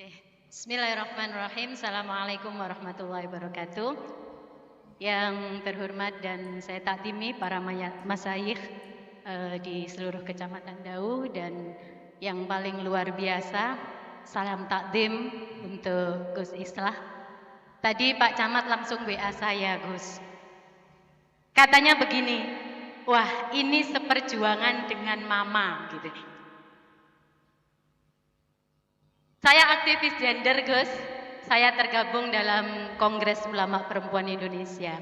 Oke, Bismillahirrahmanirrahim. Assalamualaikum warahmatullahi wabarakatuh. Yang terhormat dan saya takdimi para masyayikh di seluruh Kecamatan Dau, dan yang paling luar biasa, salam takdim untuk Gus Islah. Tadi Pak Camat langsung WA saya, Gus. Katanya begini, wah ini seperjuangan dengan Mama gitu. Saya aktivis gender, Gus. Saya tergabung dalam Kongres Ulama Perempuan Indonesia.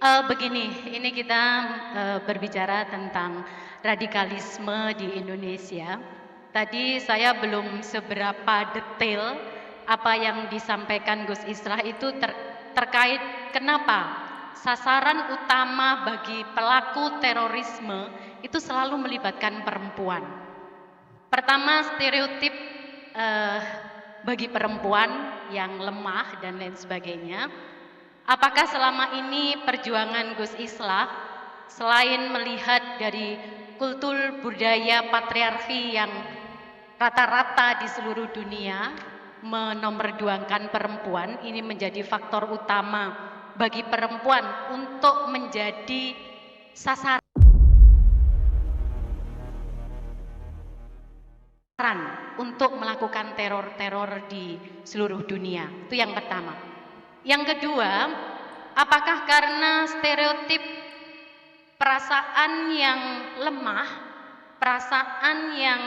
Begini, ini kita berbicara tentang radikalisme di Indonesia. Tadi saya belum seberapa detail apa yang disampaikan Gus Islah itu terkait kenapa sasaran utama bagi pelaku terorisme itu selalu melibatkan perempuan. Pertama, stereotip bagi perempuan yang lemah dan lain sebagainya. Apakah selama ini perjuangan Gus Islah selain melihat dari kultur budaya patriarki yang rata-rata di seluruh dunia menomorduakan perempuan, ini menjadi faktor utama bagi perempuan untuk menjadi sasaran untuk melakukan teror-teror di seluruh dunia. Itu yang pertama. Yang kedua, apakah karena stereotip perasaan yang lemah, perasaan yang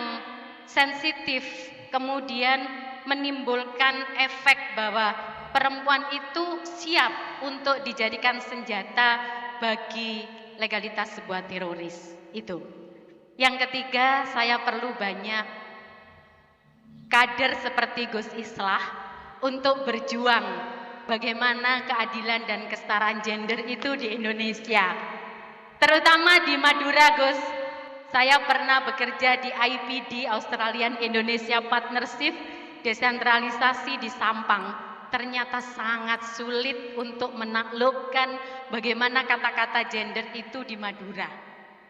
sensitif, kemudian menimbulkan efek bahwa perempuan itu siap untuk dijadikan senjata bagi legalitas sebuah teroris? Itu. Yang ketiga, saya perlu banyak kader seperti Gus Islah untuk berjuang bagaimana keadilan dan kesetaraan gender itu di Indonesia, terutama di Madura, Gus. Saya pernah bekerja di IPD, Australian Indonesia Partnership, desentralisasi di Sampang. Ternyata sangat sulit untuk menaklukkan bagaimana kata-kata gender itu di Madura.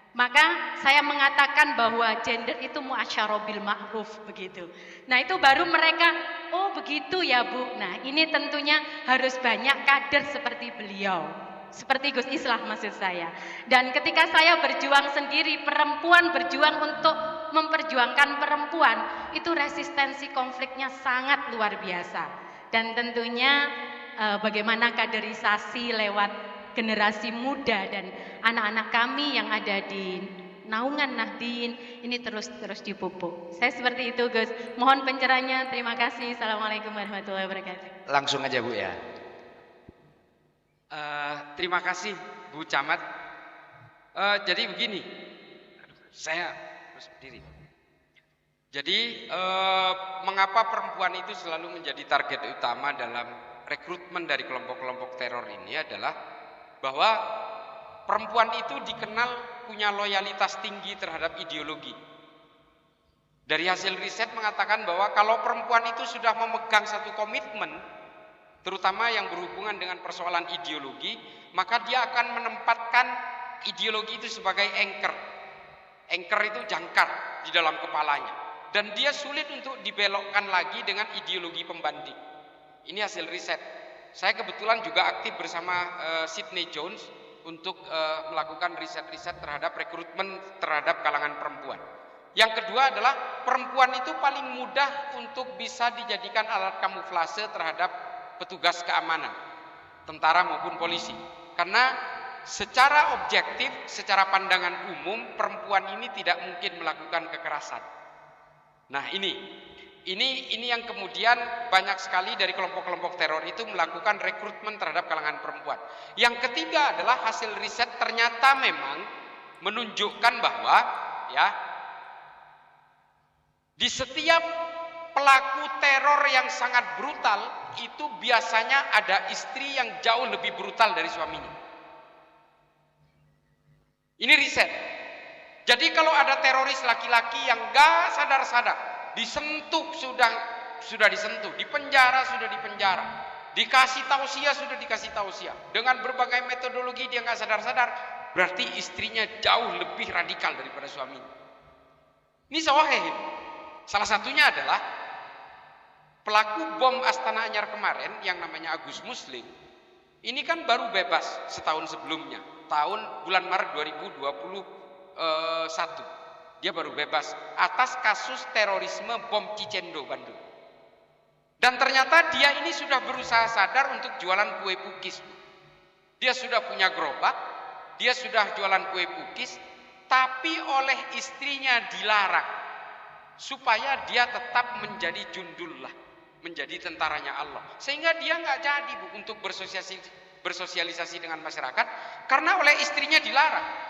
Maka saya mengatakan bahwa gender itu muasyarah bil ma'ruf begitu. Nah, itu baru mereka, oh begitu ya Bu. Nah, ini tentunya harus banyak kader seperti beliau, seperti Gus Islah maksud saya. Dan ketika saya berjuang sendiri, perempuan berjuang untuk memperjuangkan perempuan, itu resistensi konfliknya sangat luar biasa. Dan tentunya bagaimana kaderisasi lewat generasi muda dan anak-anak kami yang ada di naungan Nahdien ini terus dipupuk. Saya seperti itu, Gus. Mohon pencerahannya. Terima kasih. Assalamualaikum warahmatullahi wabarakatuh. Langsung aja Bu ya. Terima kasih Bu Camat. Jadi begini, saya harus berdiri. Jadi mengapa perempuan itu selalu menjadi target utama dalam rekrutmen dari kelompok-kelompok teror ini adalah bahwa perempuan itu dikenal punya loyalitas tinggi terhadap ideologi. Dari hasil riset mengatakan bahwa kalau perempuan itu sudah memegang satu komitmen, terutama yang berhubungan dengan persoalan ideologi, maka dia akan menempatkan ideologi itu sebagai anchor. Anchor itu jangkar di dalam kepalanya, dan dia sulit untuk dibelokkan lagi dengan ideologi pembanding. Ini hasil riset. Saya kebetulan juga aktif bersama Sydney Jones untuk melakukan riset-riset terhadap rekrutmen terhadap kalangan perempuan. Yang kedua adalah perempuan itu paling mudah untuk bisa dijadikan alat kamuflase terhadap petugas keamanan, tentara maupun polisi. Karena secara objektif, secara pandangan umum, perempuan ini tidak mungkin melakukan kekerasan. Nah, ini yang kemudian banyak sekali dari kelompok-kelompok teror itu melakukan rekrutmen terhadap kalangan perempuan. Yang ketiga adalah hasil riset ternyata memang menunjukkan bahwa ya di setiap pelaku teror yang sangat brutal itu biasanya ada istri yang jauh lebih brutal dari suaminya. Ini riset. Jadi kalau ada teroris laki-laki yang gak sadar-sadar, disentuh sudah disentuh, dipenjara sudah dipenjara, dikasih tausiah sudah dikasih tausiah, dengan berbagai metodologi dia nggak sadar-sadar, berarti istrinya jauh lebih radikal daripada suaminya. Ini sahih. Salah satunya adalah Pelaku bom Astana Anyar kemarin yang namanya Agus Muslim, ini kan baru bebas setahun sebelumnya, bulan Maret 2021. Dia baru bebas atas kasus terorisme bom Cicendo Bandung. Dan ternyata dia ini sudah berusaha sadar untuk jualan kue pukis. Dia sudah punya gerobak, dia sudah jualan kue pukis, tapi oleh istrinya dilarang supaya dia tetap menjadi jundullah, menjadi tentaranya Allah. Sehingga dia nggak jadi, Bu, untuk bersosialisasi dengan masyarakat karena oleh istrinya dilarang.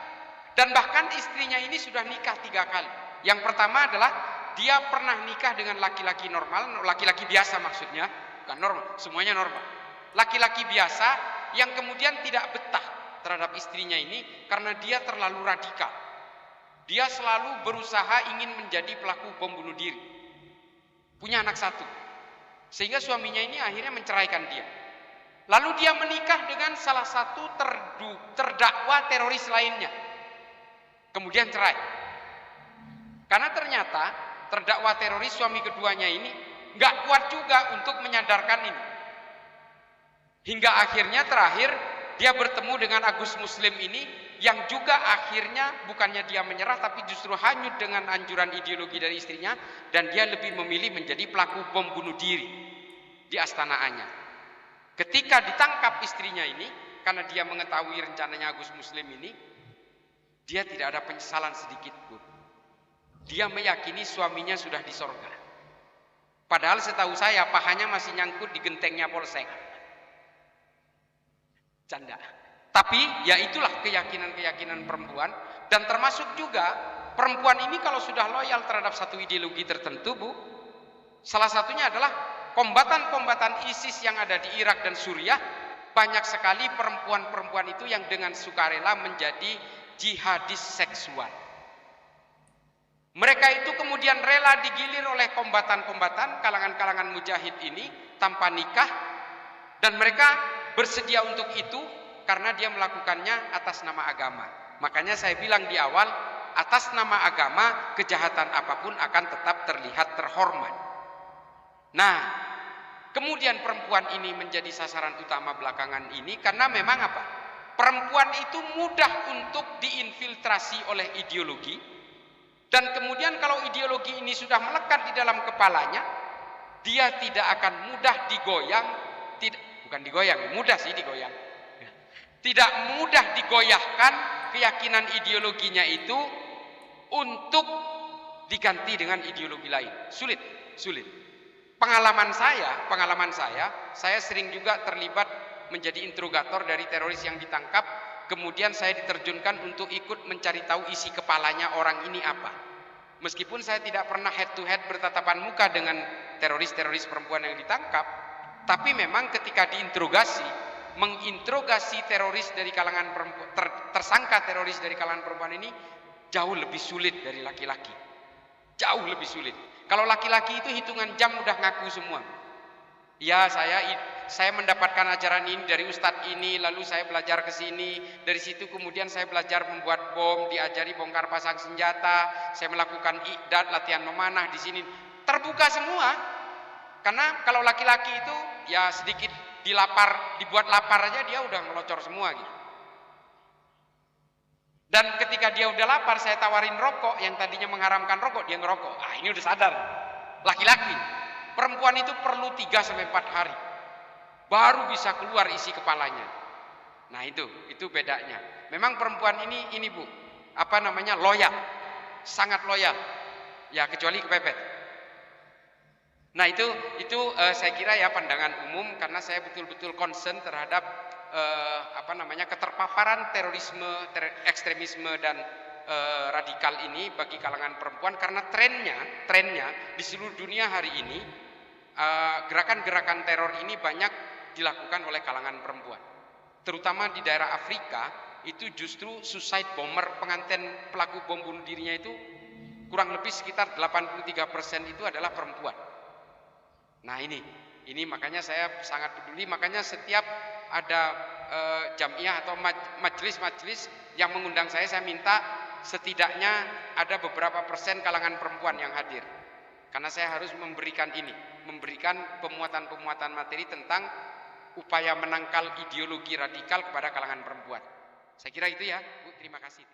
Dan bahkan istrinya ini sudah nikah 3 kali. Yang pertama adalah dia pernah nikah dengan laki-laki normal, laki-laki biasa maksudnya, bukan normal, semuanya normal. Laki-laki biasa yang kemudian tidak betah terhadap istrinya ini karena dia terlalu radikal. Dia selalu berusaha ingin menjadi pelaku bom bunuh diri. Punya anak 1. Sehingga suaminya ini akhirnya menceraikan dia. Lalu dia menikah dengan salah satu terdakwa teroris lainnya. Kemudian cerai. Karena ternyata terdakwa teroris suami keduanya ini nggak kuat juga untuk menyadarkan ini. Hingga akhirnya terakhir dia bertemu dengan Agus Muslim ini yang juga akhirnya bukannya dia menyerah tapi justru hanyut dengan anjuran ideologi dari istrinya, dan dia lebih memilih menjadi pelaku bom bunuh diri di Astana Anyar. Ketika ditangkap istrinya ini karena dia mengetahui rencananya Agus Muslim ini, dia tidak ada penyesalan sedikit pun. Dia meyakini suaminya sudah di sorga. Padahal setahu saya pahanya masih nyangkut di gentengnya polsek. Canda. Tapi ya itulah keyakinan-keyakinan perempuan, dan termasuk juga perempuan ini kalau sudah loyal terhadap satu ideologi tertentu, Bu, salah satunya adalah kombatan-kombatan ISIS yang ada di Irak dan Suriah. Banyak sekali perempuan-perempuan itu yang dengan sukarela menjadi jihadis seksual. Mereka itu kemudian rela digilir oleh kombatan-kombatan kalangan-kalangan mujahid ini tanpa nikah, dan mereka bersedia untuk itu karena dia melakukannya atas nama agama. Makanya saya bilang di awal, atas nama agama kejahatan apapun akan tetap terlihat terhormat. Nah, kemudian perempuan ini menjadi sasaran utama belakangan ini karena memang apa? Perempuan itu mudah untuk diinfiltrasi oleh ideologi, dan kemudian kalau ideologi ini sudah melekat di dalam kepalanya, dia tidak akan mudah digoyang, mudah sih digoyang. Tidak mudah digoyahkan keyakinan ideologinya itu untuk diganti dengan ideologi lain. Sulit. Pengalaman saya sering juga terlibat menjadi interrogator dari teroris yang ditangkap, kemudian saya diterjunkan untuk ikut mencari tahu isi kepalanya orang ini apa. Meskipun saya tidak pernah head to head bertatapan muka dengan teroris-teroris perempuan yang ditangkap, tapi memang ketika menginterogasi teroris dari kalangan perempuan, tersangka teroris dari kalangan perempuan ini jauh lebih sulit dari laki-laki. Jauh lebih sulit. Kalau laki-laki itu hitungan jam udah ngaku semua. Ya, saya mendapatkan ajaran ini dari ustadz ini, lalu saya belajar ke sini, dari situ kemudian saya belajar membuat bom, diajari bongkar pasang senjata, saya melakukan iqdad, latihan memanah di sini. Terbuka semua. Karena kalau laki-laki itu ya sedikit dibuat lapar aja dia udah ngelocor semua gitu. Dan ketika dia udah lapar, saya tawarin rokok yang tadinya mengharamkan rokok, dia ngerokok. Ini udah sadar. Laki-laki. Perempuan itu perlu 3-4 hari baru bisa keluar isi kepalanya. Nah, itu bedanya. Memang perempuan ini Bu, loyal. Sangat loyal. Ya, kecuali kepepet. Nah, itu saya kira ya pandangan umum, karena saya betul-betul concern terhadap keterpaparan terorisme, ekstremisme dan radikal ini bagi kalangan perempuan, karena trennya di seluruh dunia hari ini gerakan-gerakan teror ini banyak dilakukan oleh kalangan perempuan. Terutama di daerah Afrika itu justru suicide bomber, pengantin pelaku bom bunuh dirinya itu kurang lebih sekitar 83% itu adalah perempuan. Nah, ini makanya saya sangat peduli, makanya setiap ada jamiah atau majelis-majelis yang mengundang saya minta setidaknya ada beberapa persen kalangan perempuan yang hadir. Karena saya harus memberikan memberikan pemuatan-pemuatan materi tentang upaya menangkal ideologi radikal kepada kalangan perempuan. Saya kira itu ya, Bu. Terima kasih.